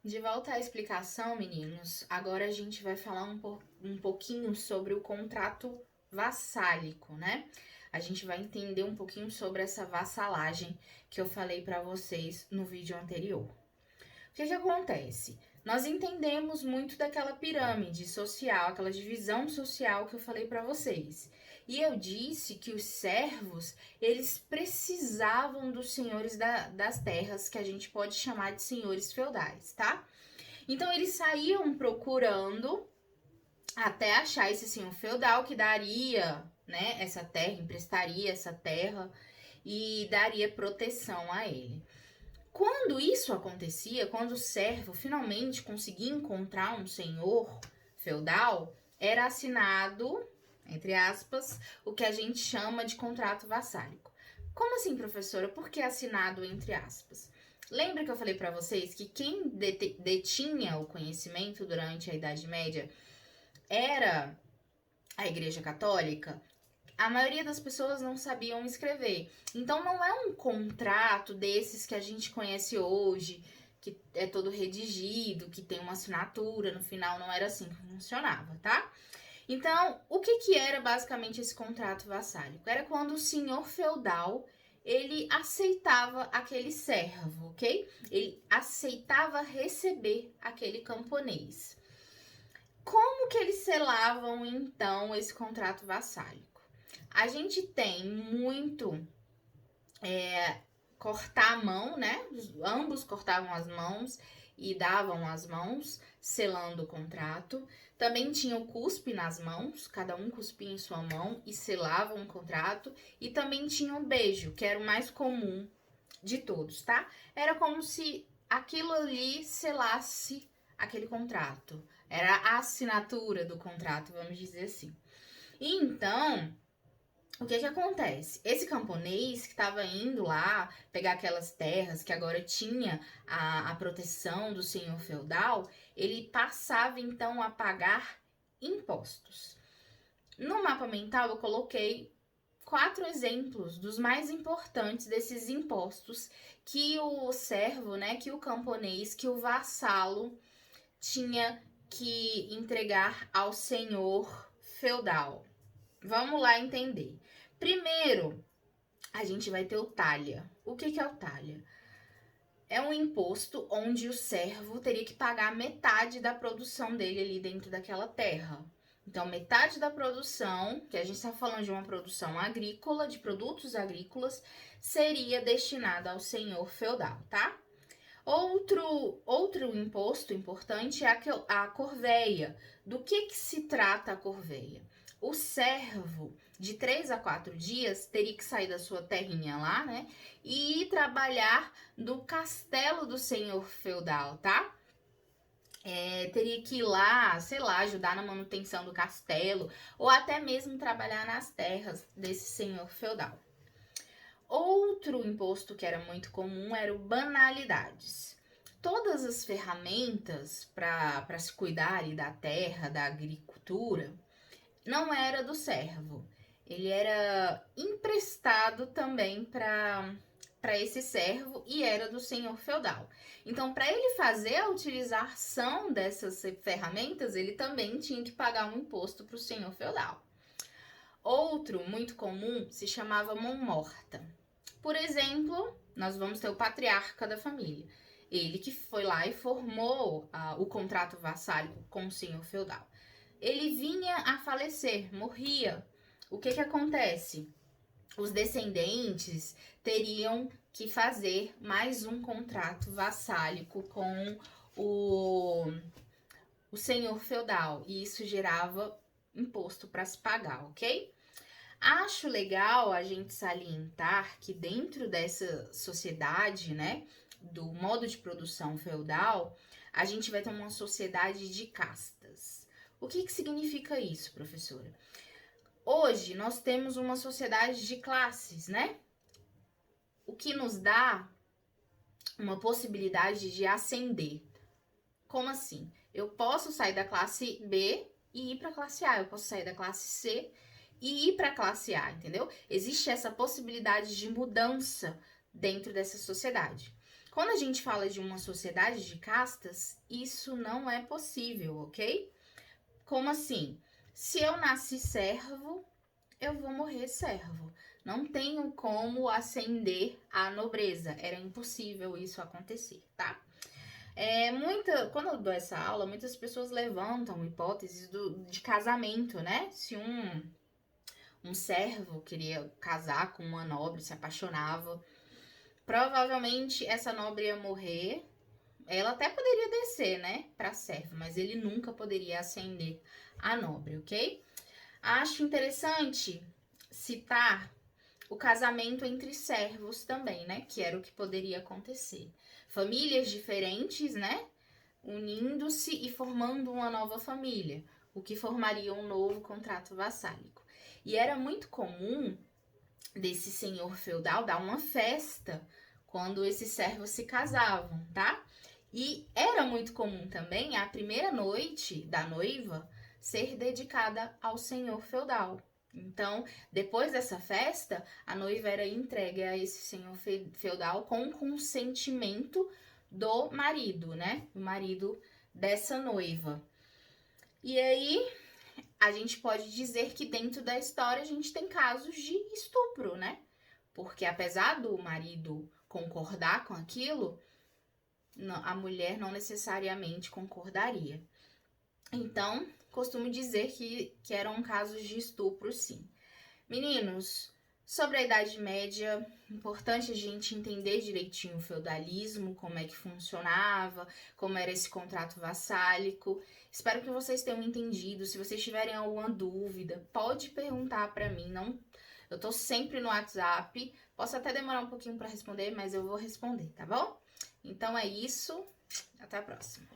De volta à explicação, meninos, agora a gente vai falar um pouquinho sobre o contrato vassálico, né? A gente vai entender um pouquinho sobre essa vassalagem que eu falei para vocês no vídeo anterior. O que acontece? Nós entendemos muito daquela pirâmide social, aquela divisão social que eu falei para vocês. E eu disse que os servos, eles precisavam dos senhores das terras, que a gente pode chamar de senhores feudais, tá? Então eles saíam procurando até achar esse senhor feudal que daria, né, essa terra, emprestaria essa terra e daria proteção a ele. Quando isso acontecia, quando o servo finalmente conseguia encontrar um senhor feudal, era assinado, entre aspas, o que a gente chama de contrato vassálico. Como assim, professora? Por que assinado entre aspas? Lembra que eu falei para vocês que quem detinha o conhecimento durante a Idade Média era a Igreja Católica? A maioria das pessoas não sabiam escrever. Então não é um contrato desses que a gente conhece hoje, que é todo redigido, que tem uma assinatura no final, não era assim que funcionava, tá? Então, o que era basicamente esse contrato vassálico? Era quando o senhor feudal, ele aceitava aquele servo, ok? Ele aceitava receber aquele camponês. Como que eles selavam, então, esse contrato vassálico? A gente tem muito cortar a mão, né? Ambos cortavam as mãos e davam as mãos, selando o contrato. Também tinha o cuspe nas mãos, cada um cuspia em sua mão e selavam o contrato. E também tinha o beijo, que era o mais comum de todos, tá? Era como se aquilo ali selasse aquele contrato. Era a assinatura do contrato, vamos dizer assim. E então, o que acontece? Esse camponês que estava indo lá pegar aquelas terras que agora tinha a proteção do senhor feudal, ele passava então a pagar impostos. No mapa mental eu coloquei 4 exemplos dos mais importantes desses impostos que o servo, né, que o camponês, que o vassalo tinha que entregar ao senhor feudal. Vamos lá entender. Primeiro, a gente vai ter o talha. O que é o talha? É um imposto onde o servo teria que pagar metade da produção dele ali dentro daquela terra. Então, metade da produção, que a gente está falando de uma produção agrícola, de produtos agrícolas, seria destinada ao senhor feudal, tá? Outro imposto importante é a corveia. Do que se trata a corveia? O servo, de 3 a 4 dias, teria que sair da sua terrinha lá, né? E ir trabalhar no castelo do senhor feudal, tá? Teria que ir lá, sei lá, ajudar na manutenção do castelo, ou até mesmo trabalhar nas terras desse senhor feudal. Outro imposto que era muito comum era o banalidades. Todas as ferramentas para se cuidar ali da terra, da agricultura, não era do servo. Ele era emprestado também para esse servo e era do senhor feudal. Então, para ele fazer a utilização dessas ferramentas, ele também tinha que pagar um imposto para o senhor feudal. Outro muito comum se chamava mão morta. Por exemplo, nós vamos ter o patriarca da família. Ele que foi lá e formou o contrato vassálico com o senhor feudal. Ele vinha a falecer, morria. O que acontece? Os descendentes teriam que fazer mais um contrato vassálico com o senhor feudal. E isso gerava imposto para se pagar, ok? Acho legal a gente salientar que dentro dessa sociedade, né, do modo de produção feudal, a gente vai ter uma sociedade de castas. O que significa isso, professora? Hoje nós temos uma sociedade de classes, né? O que nos dá uma possibilidade de ascender. Como assim? Eu posso sair da classe B e ir para a classe A, eu posso sair da classe C e ir para a classe A, entendeu? Existe essa possibilidade de mudança dentro dessa sociedade. Quando a gente fala de uma sociedade de castas, isso não é possível, ok? Como assim? Se eu nasci servo, eu vou morrer servo. Não tenho como ascender à nobreza. Era impossível isso acontecer, tá? Quando eu dou essa aula, muitas pessoas levantam hipóteses de casamento, né? Se um servo queria casar com uma nobre, se apaixonava, provavelmente essa nobre ia morrer. Ela até poderia descer, né, para servo, mas ele nunca poderia ascender a nobre, ok? Acho interessante citar o casamento entre servos também, né, que era o que poderia acontecer. Famílias diferentes, né, unindo-se e formando uma nova família, o que formaria um novo contrato vassálico. E era muito comum desse senhor feudal dar uma festa quando esses servos se casavam, tá? E era muito comum também a primeira noite da noiva ser dedicada ao senhor feudal. Então, depois dessa festa, a noiva era entregue a esse senhor feudal com consentimento do marido, né? O marido dessa noiva. E aí, a gente pode dizer que dentro da história a gente tem casos de estupro, né? Porque apesar do marido concordar com aquilo, a mulher não necessariamente concordaria. Então, costumo dizer que eram casos de estupro, sim. Meninos, sobre a Idade Média, importante a gente entender direitinho o feudalismo, como é que funcionava, como era esse contrato vassálico. Espero que vocês tenham entendido. Se vocês tiverem alguma dúvida, pode perguntar para mim. Não, eu tô sempre no WhatsApp. Posso até demorar um pouquinho para responder, mas eu vou responder, tá bom? Então é isso. Até a próxima.